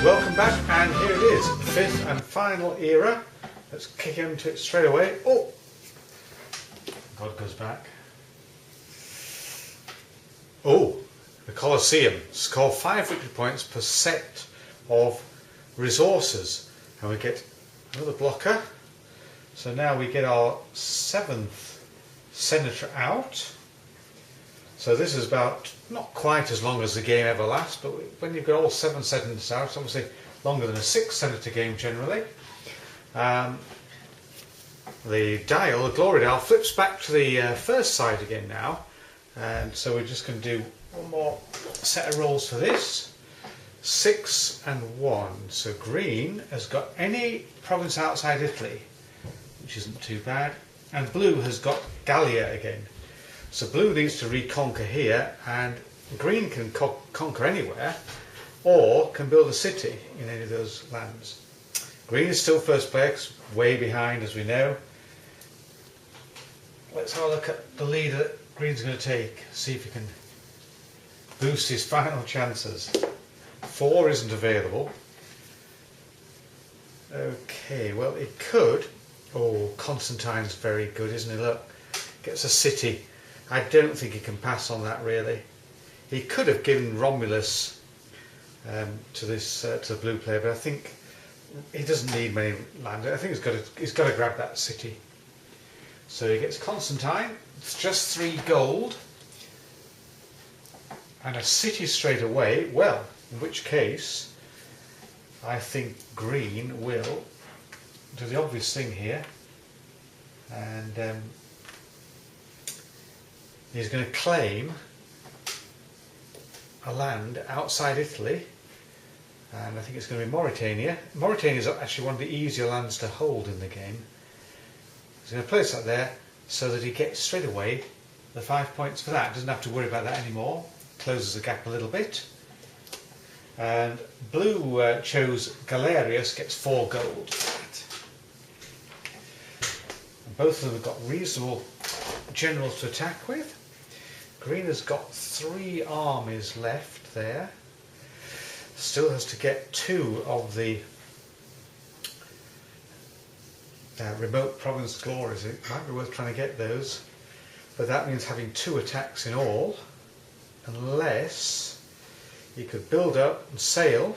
welcome back, and here it is, the fifth and final era. Let's kick into it straight away. Oh! God goes back. Oh! The Colosseum. Score 5 victory points per set of resources. And we get another blocker. So now we get our 7th senator out. So this is about not quite as long as the game ever lasts, but when you've got all 7 senators out, it's obviously longer than a 6 senator game generally. The dial, the glory dial, flips back to the first side again now, and so we're just going to do one more set of rolls for this. 6 and 1. So green has got any province outside Italy, which isn't too bad, and blue has got Gallia again. So blue needs to reconquer here, and green can conquer anywhere, or can build a city in any of those lands. Green is still first place, way behind as we know. Let's have a look at the lead that green's going to take, see if he can boost his final chances. 4 isn't available. Okay, well it could. Oh, Constantine's very good, isn't he? Look, gets a city. I don't think he can pass on that really. He could have given Romulus to the blue player, but I think he doesn't need many land. I think he's got to grab that city. So he gets Constantine. It's just 3 gold and a city straight away. Well, in which case I think green will do the obvious thing here, and he's going to claim a land outside Italy, and I think it's going to be Mauritania. Mauritania is actually one of the easier lands to hold in the game. He's going to place that there so that he gets straight away the 5 points for that. Doesn't have to worry about that anymore. Closes the gap a little bit. And blue chose Galerius, gets 4 gold. And both of them have got reasonable generals to attack with. Green has got 3 armies left there. Still has to get 2 of the remote province glories. It might be worth trying to get those, but that means having 2 attacks in all, unless he could build up and sail.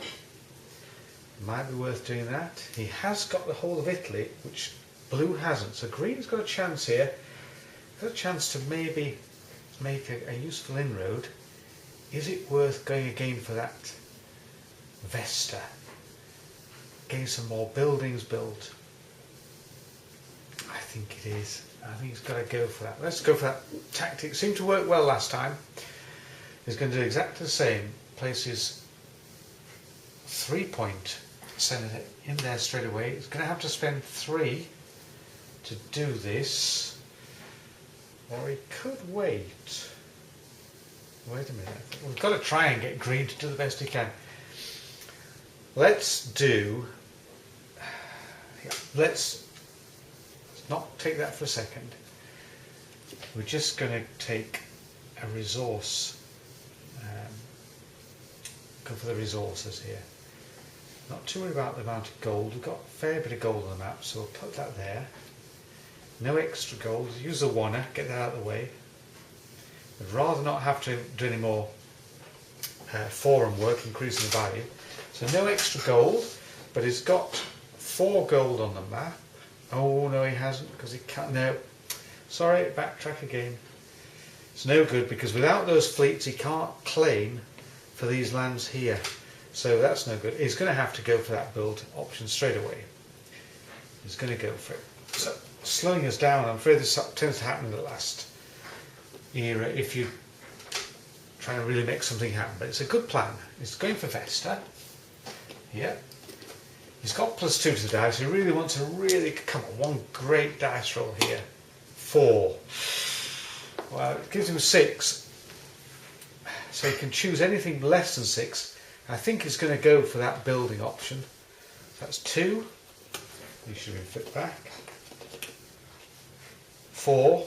Might be worth doing that. He has got the whole of Italy, which blue hasn't, so green's got a chance here. Got a chance to maybe make a useful inroad. Is it worth going again for that Vesta? Getting some more buildings built? I think it is. I think he's got to go for that. Let's go for that tactic. Seemed to work well last time. He's going to do exactly the same. Places 3-point senator in there straight away. He's going to have to spend 3 to do this, or he could wait. Wait a minute. We've got to try and get green to do the best he can. Let's not take that for a second. We're just going to take a resource. Go for the resources here. Not too worried about the amount of gold. We've got a fair bit of gold on the map, so we'll put that there. No extra gold. Use the oner, get that out of the way. I'd rather not have to do any more forum work, increasing the value. So no extra gold, but he's got 4 gold on the map. Oh no, he hasn't, because he can't. No, sorry, backtrack again. It's no good, because without those fleets he can't claim for these lands here. So that's no good. He's going to have to go for that build option straight away. He's going to go for it. So slowing us down, I'm afraid this tends to happen in the last era if you try to really make something happen. But it's a good plan. He's going for Vesta. Yeah. He's got +2 to the dice. He really wants to come on, one great dice roll here. 4. Well, it gives him 6. So he can choose anything less than 6. I think he's going to go for that building option. That's 2. He should be flipped back. 4.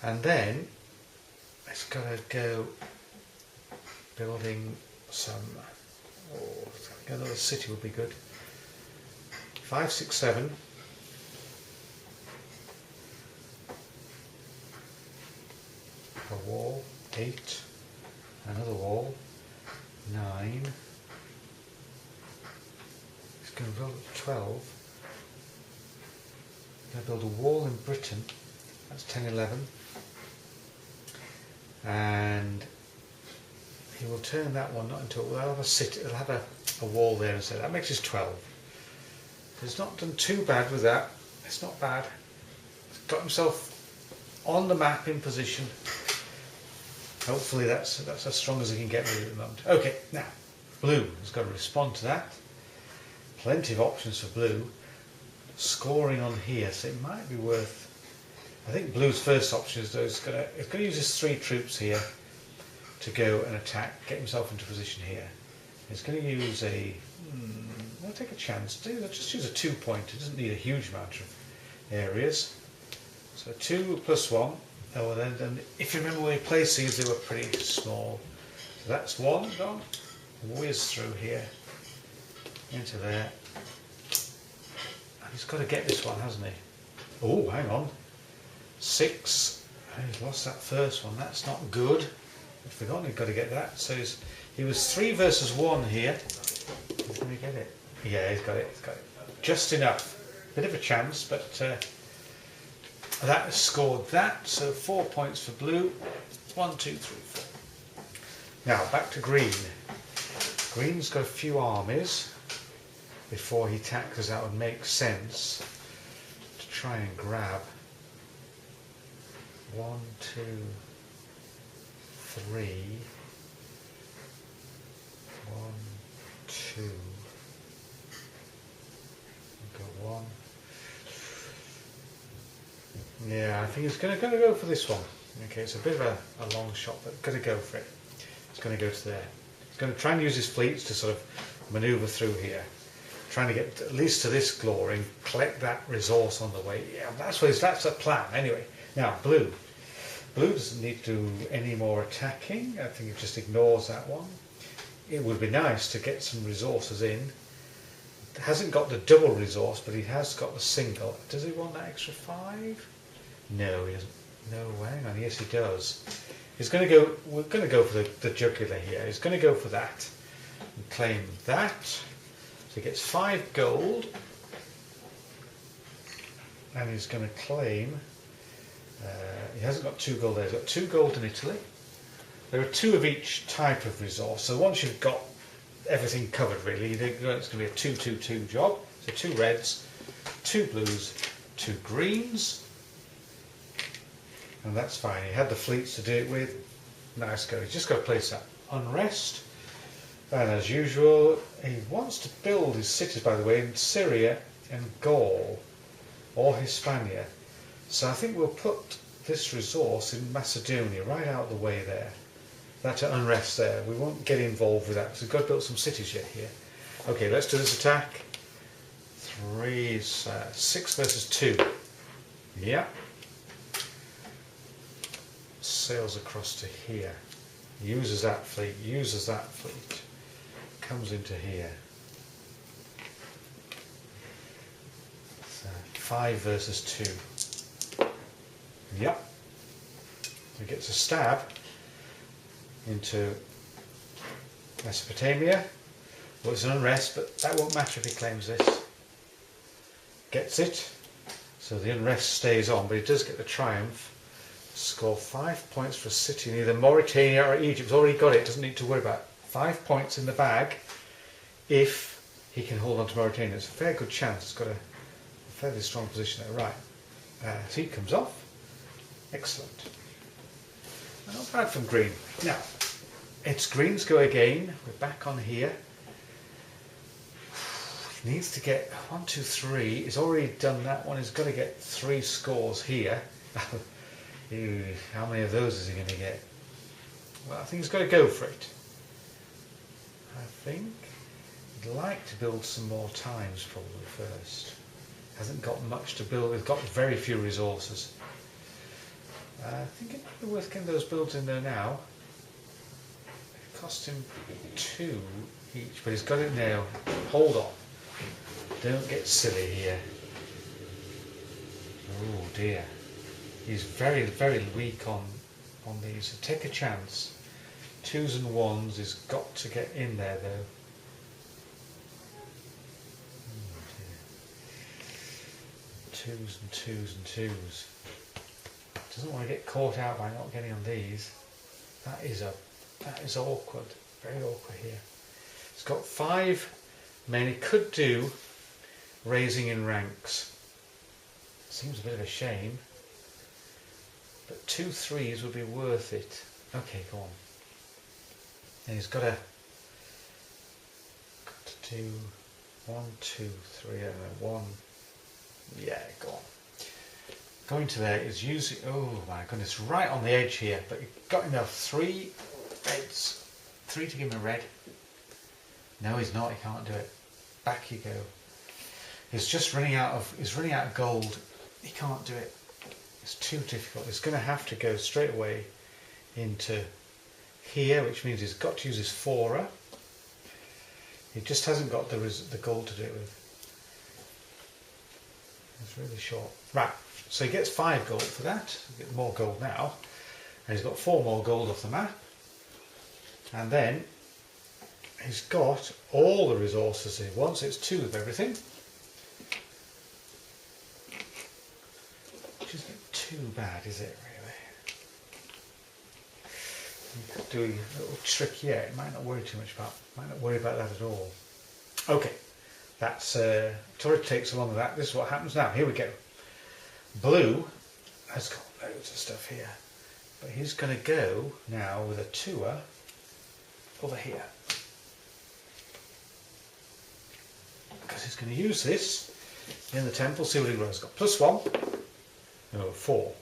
And then it's got to go building some Oh, another city would be good. 5, 6, 7. A wall. 8. Another wall. 9. He's going to build 12. He's going to build a wall in Britain. That's 10, 11. And he will turn that one not into it'll have a city, it'll have a wall there instead. That makes us 12. He's not done too bad with that. It's not bad. He's got himself on the map in position. Hopefully that's as strong as he can get with it at the moment. Okay, now blue has got to respond to that. Plenty of options for blue. Scoring on here, so it might be worth. I think blue's first option is though it's going to use his 3 troops here to go and attack, get himself into position here. It's going to use a. I'll take a chance. Just use a 2-pointer. It doesn't need a huge amount of areas. So 2 plus 1. Oh, and then if you remember where he placed these, they were pretty small. So that's 1 gone. Whiz through here into there. And he's got to get this one, hasn't he? Oh, hang on. 6. He's lost that first one. That's not good. I've forgotten he's got to get that. So he was 3 versus 1 here. He's going to get it. Yeah, he's got it. He's got it. Just enough. Bit of a chance, but that has scored that. So 4 points for blue. 1, 2, 3, 4. Now back to green. Green's got a few armies before he taxes. That would make sense to try and grab 1, 2, 3. 1, 2. Go 1. Yeah, I think he's going to go for this one. Okay, it's a bit of a long shot, but going to go for it. It's going to go to there. He's going to try and use his fleets to sort of manoeuvre through here, trying to get at least to this glory, collect that resource on the way. Yeah, that's a plan. Anyway, now blue. Blue doesn't need to do any more attacking. I think it just ignores that one. It would be nice to get some resources in. It hasn't got the double resource, but he has got the single. Does he want that extra 5? No, he doesn't. No, hang on. Yes, he does. He's going to go. We're going to go for the jugular here. He's going to go for that and claim that. So he gets 5 gold, and he's going to claim. He hasn't got 2 gold there. He's got 2 gold in Italy. There are 2 of each type of resource. So once you've got everything covered, really, it's going to be a 2-2-2 job. So 2 reds, 2 blues, 2 greens. And that's fine. He had the fleets to do it with. Nice go. He's just got to place that unrest. And as usual, he wants to build his cities, by the way, in Syria and Gaul or Hispania. So I think we'll put this resource in Macedonia, right out of the way there. That unrest there. We won't get involved with that because we've got to build some cities yet here. Okay, let's do this attack. 6 versus 2. Yeah. Sails across to here. Uses that fleet. Comes into here. 5 versus 2. Yep. He gets a stab into Mesopotamia. Well, it's an unrest, but that won't matter if he claims this. Gets it. So the unrest stays on, but he does get the triumph. Score 5 points for a city in either Mauritania or Egypt. He's already got it, doesn't need to worry about it. 5 points in the bag if he can hold on to Mauritania. It's a fair good chance. It's got a fairly strong position there. Right. So he comes off. Excellent. Not bad from green. Now, it's green's go again. We're back on here. He needs to get 1, 2, 3. He's already done that one. He's got to get 3 scores here. Ew, how many of those is he going to get? Well, I think he's got to go for it. I think he'd like to build some more times probably first. Hasn't got much to build. He's got very few resources. I think it might be worth getting those builds in there now. It cost him 2. each, but he's got it now. Hold on. Don't get silly here. Oh dear. He's very, very weak on these. So take a chance. 2s and 1s, he's got to get in there though. Oh dear. 2s and 2s and 2s. Doesn't want to get caught out by not getting on these. That is awkward. Very awkward here. He's got 5 men. He could do raising in ranks. Seems a bit of a shame. But 2 3s would be worth it. Okay, go on. And he's got to do 1, 2, 3, and then 1. Yeah, go on. Going to there is using, oh my goodness, right on the edge here, but you've got enough. 3 reds. 3 to give him a red. No, he's not, he can't do it. Back you go. He's just running out of gold. He can't do it. It's too difficult. He's going to have to go straight away into here, which means he's got to use his 4er. He just hasn't got the gold to do it with. It's really short. Right, so he gets 5 gold for that. He'll get more gold now. And he's got 4 more gold off the map. And then he's got all the resources he wants. It's 2 of everything. Which isn't too bad, is it, really? You could do a little trick here. It might not worry too much about. Might not worry about that at all. Okay, that's Torrid takes along with that. This is what happens now. Here we go. Blue has got loads of stuff here, but he's going to go now with a 2er over here because he's going to use this in the temple. See what he rolls. Got +1. No, 4.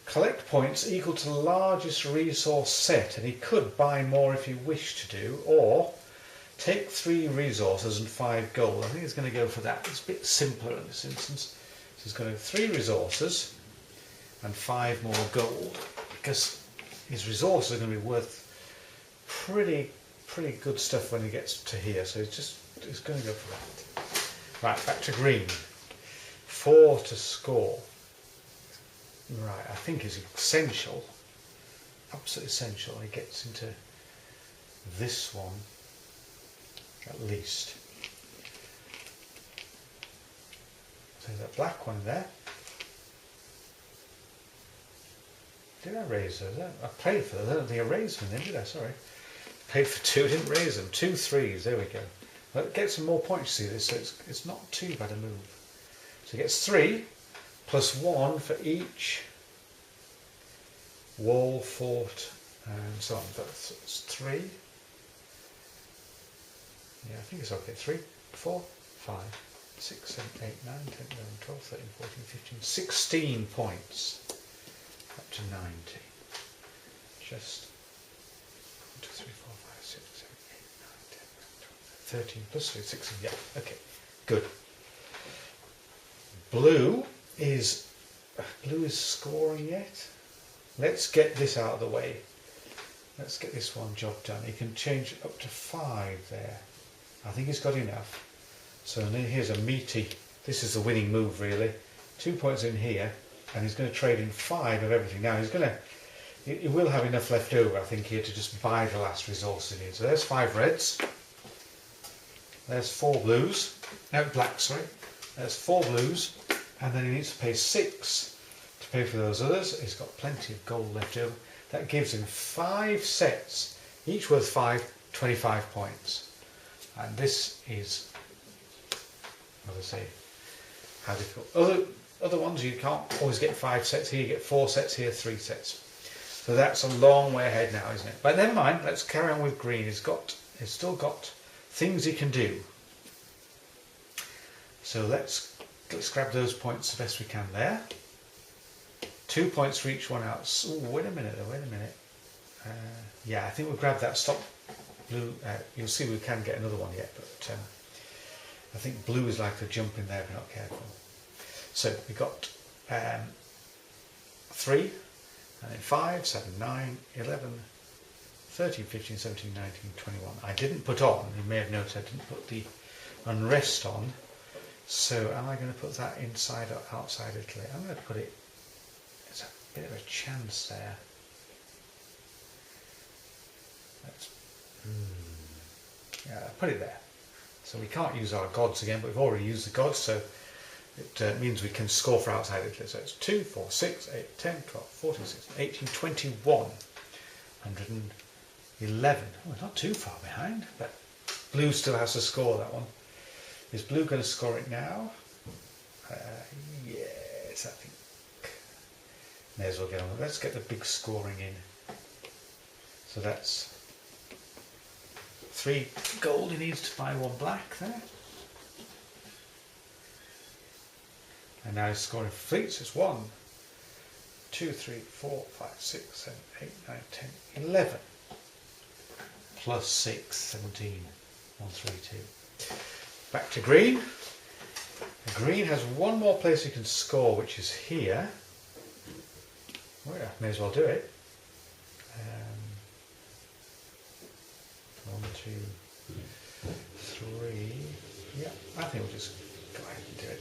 Collect points equal to the largest resource set, and he could buy more if he wished to do, or take 3 resources and 5 gold. I think he's going to go for that. It's a bit simpler in this instance. So he's going to have 3 resources and 5 more gold, because his resources are going to be worth pretty good stuff when he gets to here. So he's going to go for that. Right, back to green. 4 to score. Right, I think is essential, absolutely essential. He gets into this one at least. So that black one there. Did I raise those? I paid for those. I don't think I raised them then, did I? Sorry. Paid for 2, didn't raise them. 2 3s, there we go. Well, it gets some more points, see this, so it's not too bad a move. So he gets 3. +1 for each wall, fort, and so on. That's 3. Yeah, I think it's okay. 3, 4, 5, 6, 7, 8, 9, 10, 11, 12, 13, 14, 15, 16 points. Up to 90. Just 1, 2, 3, 4, 5, 6, 7, 8, 9, 10, 11, 12, 13 +3, 16. Yeah, okay. Good. Blue is scoring yet. Let's get this out of the way. Let's get this one job done. He can change up to 5 there. I think he's got enough. So here's a meaty. This is the winning move really. 2 points in here, and he's going to trade in 5 of everything. Now he will have enough left over, I think, here to just buy the last resource he needs. So there's 5 reds. There's 4 blues. No, black, sorry. There's 4 blues. And then he needs to pay 6 to pay for those others. He's got plenty of gold left over. That gives him 5 sets, each worth 25 points. And this is, as I say, how difficult. Other ones you can't always get 5 sets. Here you get 4 sets, here 3 sets. So that's a long way ahead now, isn't it? But never mind, let's carry on with green. He's still got things he can do. So let's grab those points the best we can there. 2 points for each one out. Ooh, wait a minute. Yeah, I think we'll grab that stop blue. You'll see we can get another one yet, but I think blue is likely to jump in there if we're not careful. So we got 3, and then 5, 7, 9, 11, 13, 15, 17, 19, 21. I didn't put on, you may have noticed I didn't put the unrest on. So am I going to put that inside or outside Italy? I'm going to put it, there's a bit of a chance there. Let's, yeah, put it there. So we can't use our gods again, but we've already used the gods, so it means we can score for outside Italy. So it's 2, 4, 6, 8, 10, 12, 14, 16, 18, 21, 111. Oh, it's not too far behind, but blue still has to score that one. Is blue going to score it now? Yes, I think. May as well get on. Let's get the big scoring in. So that's 3 gold. He needs to buy 1 black there. And now he's scoring for fleets. It's 1, 2, 3, 4, 5, 6, 7, 8, 9, 10, 11. Plus 6, 17. 1, 3, 2. Back to green. Green has 1 more place he can score, which is here. Oh yeah, may as well do it. 1, 2, 3. Yeah, I think we'll just go ahead and do it.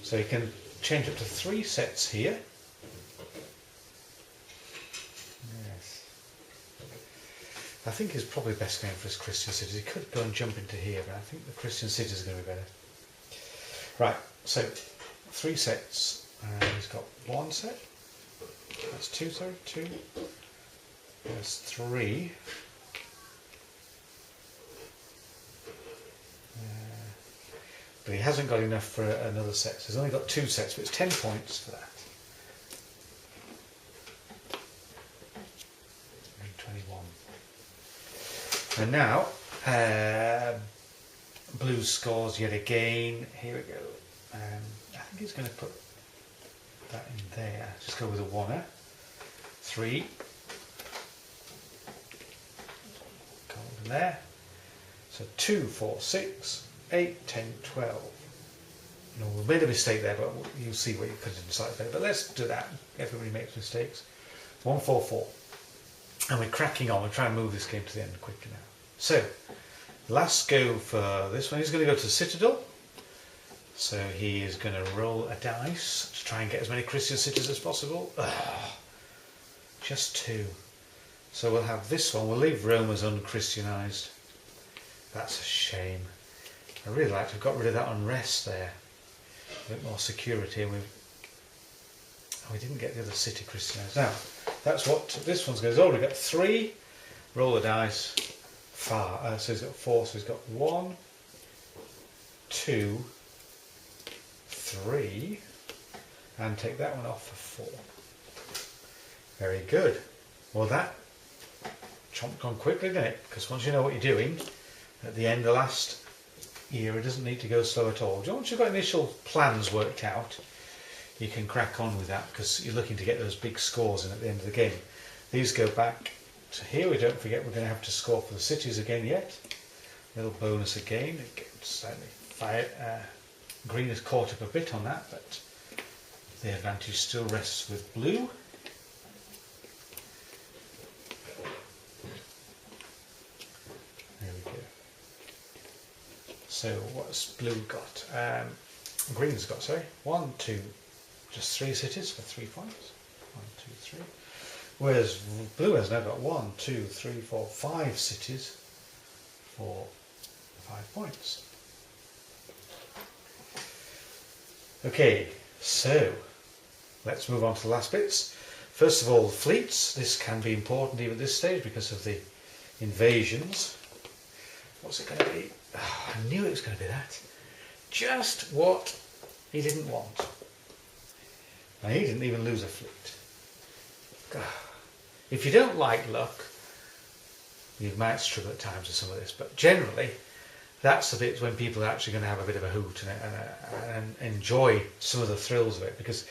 So you can change up to 3 sets here. Yes. I think he's probably best going for his Christian cities. He could go and jump into here, but I think the Christian cities is going to be better. Right, so 3 sets. He's got 1 set. That's 2, sorry, 2. There's 3. But he hasn't got enough for another set. So he's only got 2 sets, but it's 10 points for that. 21. And now, blue scores yet again. Here we go. I think he's going to put that in there. Just go with a 1er. 3. Gold in there. So 2, 4, 6, 8, 10, 12. No, we made a mistake there, but you'll see what you could have decided better. But let's do that. Everybody makes mistakes. 1, 4, 4. And we're cracking on. We're trying to move this game to the end quickly now. So, last go for this one. He's going to go to the Citadel. So he is going to roll a dice to try and get as many Christian cities as possible. Just 2. So we'll have this one. We'll leave Rome as unchristianised. That's a shame. I really like to have got rid of that unrest there. A bit more security. And we didn't get the other city Christianised. Now, that's what this one's going to do. He's already got 3. Roll the dice. So he's got 4. So he's got 1, 2, 3. And take that one off for 4. Very good. Well, that chomped on quickly, didn't it? Because once you know what you're doing, at the end, the last year, it doesn't need to go slow at all. Once you've got initial plans worked out, you can crack on with that because you're looking to get those big scores in at the end of the game. These go back to here. We don't forget we're going to have to score for the cities again yet. Little bonus again. It gets slightly green has caught up a bit on that, but the advantage still rests with blue. There we go. So what's blue got? Green's got, sorry, 1, 2, just 3 cities for 3 points. 1, 2, 3. Whereas blue has now got 1, 2, 3, 4, 5 cities for 5 points. Okay, so let's move on to the last bits. First of all, fleets. This can be important even at this stage because of the invasions. What's it going to be? Oh, I knew it was going to be that. Just what he didn't want. And he didn't even lose a fleet. If you don't like luck, you might struggle at times with some of this, but generally that's the bit when people are actually going to have a bit of a hoot and enjoy some of the thrills of it, because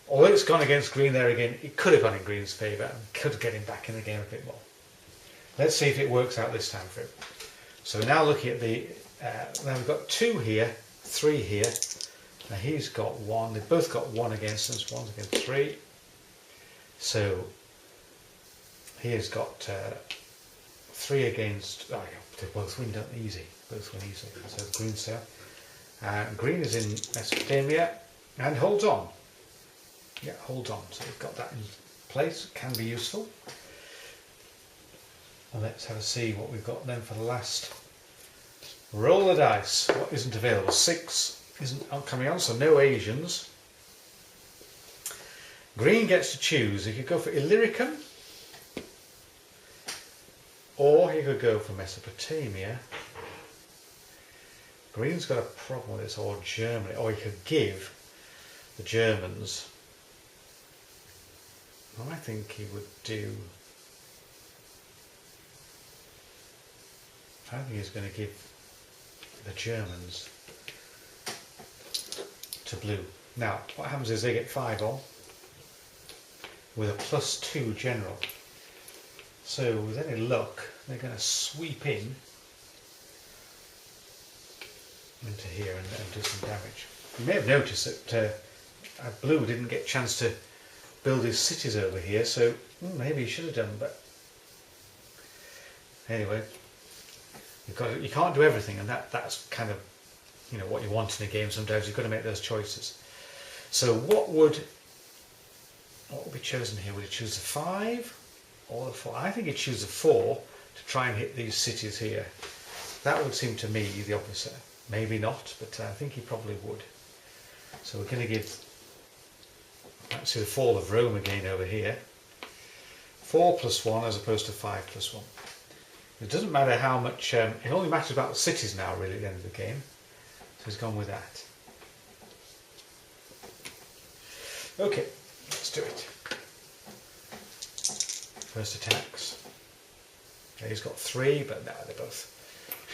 although it's gone against green there again, it could have gone in green's favour and could get him back in the game a bit more. Let's see if it works out this time for him. So now looking at the, now we've got 2 here, 3 here. Now he's got 1, they've both got 1 against us, 1's against 3. So Here's got 3 against. Oh, yeah, they both win, don't they? Easy. Both win easily. So green's there. Green is in Mesopotamia and holds on. Yeah, holds on. So we've got that in place. Can be useful. And let's have a see what we've got then for the last. Roll the dice. What isn't available? 6 isn't coming on, so no Asians. Green gets to choose. He could go for Illyricum, or he could go for Mesopotamia. Green's got a problem with this, or Germany, or he could give the Germans. I think he would do. I think he's going to give the Germans to blue. Now, what happens is they get 5 on with a +2 general. So with any luck, they're going to sweep in into here and do some damage. You may have noticed that blue didn't get a chance to build his cities over here, so maybe he should have done, but anyway, you can't do everything, and that's kind of what you want in a game. Sometimes you've got to make those choices. So what would be chosen here? Would he choose the 5 or the 4? I think he'd choose the 4 to try and hit these cities here. That would seem to me the opposite. Maybe not, but I think he probably would. So we're going to give, let's see, the fall of Rome again over here. 4 + 1 as opposed to 5 + 1. It doesn't matter how much, it only matters about the cities now really at the end of the game. So he's gone with that. Okay, let's do it. First attacks. Okay, he's got 3, but no, they're both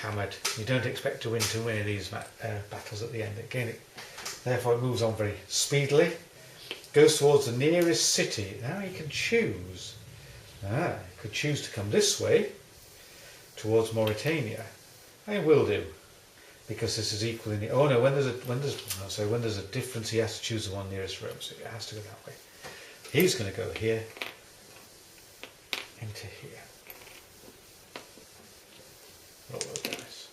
hammered. You don't expect to win too many of these battles at the end. Again, therefore it moves on very speedily. Goes towards the nearest city. Now he can choose. He could choose to come this way, towards Mauritania. I will do, because this is equal in the. Oh no, when there's a difference, he has to choose the one nearest Rome, so it has to go that way. He's going to go here into here. Roll those dice.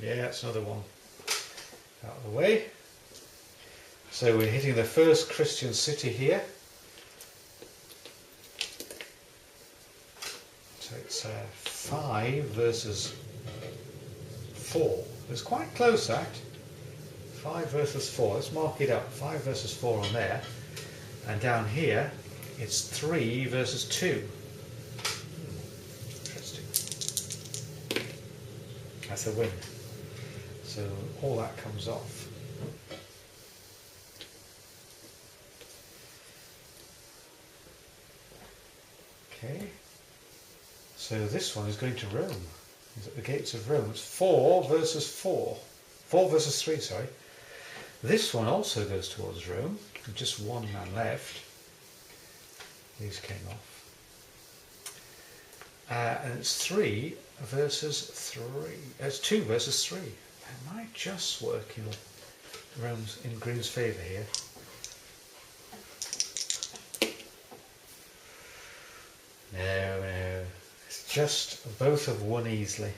Yeah, that's another one out of the way. So we're hitting the first Christian city here. So it's 5 versus 4. It's quite close, that. 5 versus 4. Let's mark it up. 5 versus 4 on there. And down here, it's 3 versus 2. Interesting. That's a win. So all that comes off. Okay. So this one is going to Rome. He's at the gates of Rome. It's 4 versus 4. 4 versus 3, sorry. This one also goes towards Rome. With just one man left. These came off. And it's 3 versus 3. It's 2 versus 3. That might just work in Green's favour here. No. It's just both have won easily.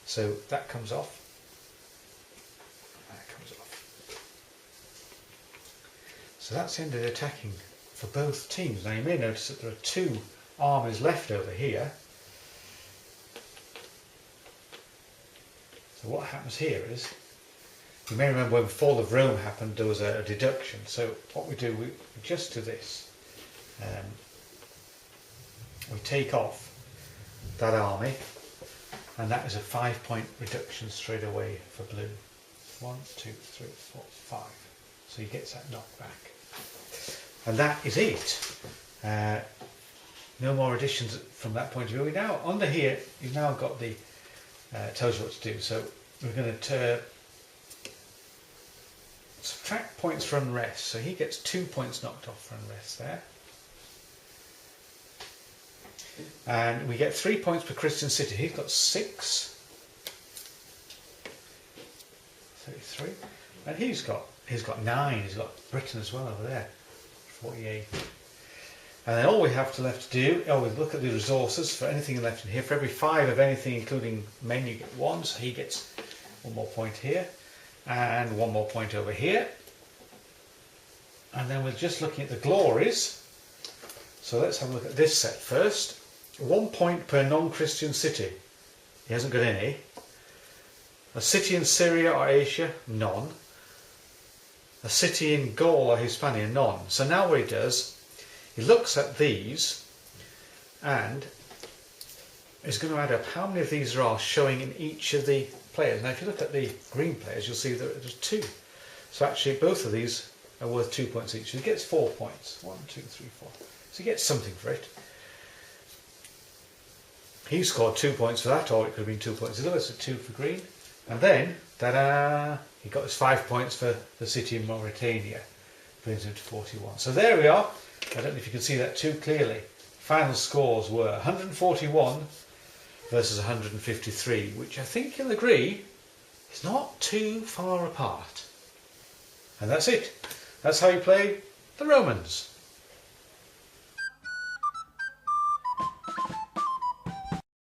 So that comes off. That comes off. So that's the end of the attacking for both teams. Now you may notice that there are 2 armies left over here. So what happens here is, you may remember when the fall of Rome happened, there was a deduction. So what we do, we just do this. We take off that army, and that is a 5-point reduction straight away for blue. 1, 2, 3, 4, 5. So he gets that knockback. And that is it. No more additions from that point of view. Now, under here, you've now got the, tells you what to do. So we're going to subtract points for unrest. So he gets 2 points knocked off for unrest there. And we get 3 points per Christian city. He's got 6. 33. And he's got 9. He's got Britain as well over there. 48. And then all we have left to do, we look at the resources for anything left in here. For every 5 of anything, including men, you get 1. So he gets 1 more point here, and 1 more point over here. And then we're just looking at the glories. So let's have a look at this set first. 1 point per non-Christian city. He hasn't got any. A city in Syria or Asia, none. A city in Gaul or Hispania, none. So now what he does, he looks at these and is going to add up how many of these there are showing in each of the players. Now if you look at the green players, you'll see that there's 2. So actually both of these are worth 2 points each. So he gets 4 points. 1, 2, 3, 4. So he gets something for it. He scored 2 points for that, or it could have been 2 points. So that's a 2 for green. And then, ta-da! He got his 5 points for the city in Mauritania. Brings him to 41. So there we are. I don't know if you can see that too clearly. Final scores were 141 versus 153, which I think you'll agree is not too far apart. And that's it. That's how you play the Romans.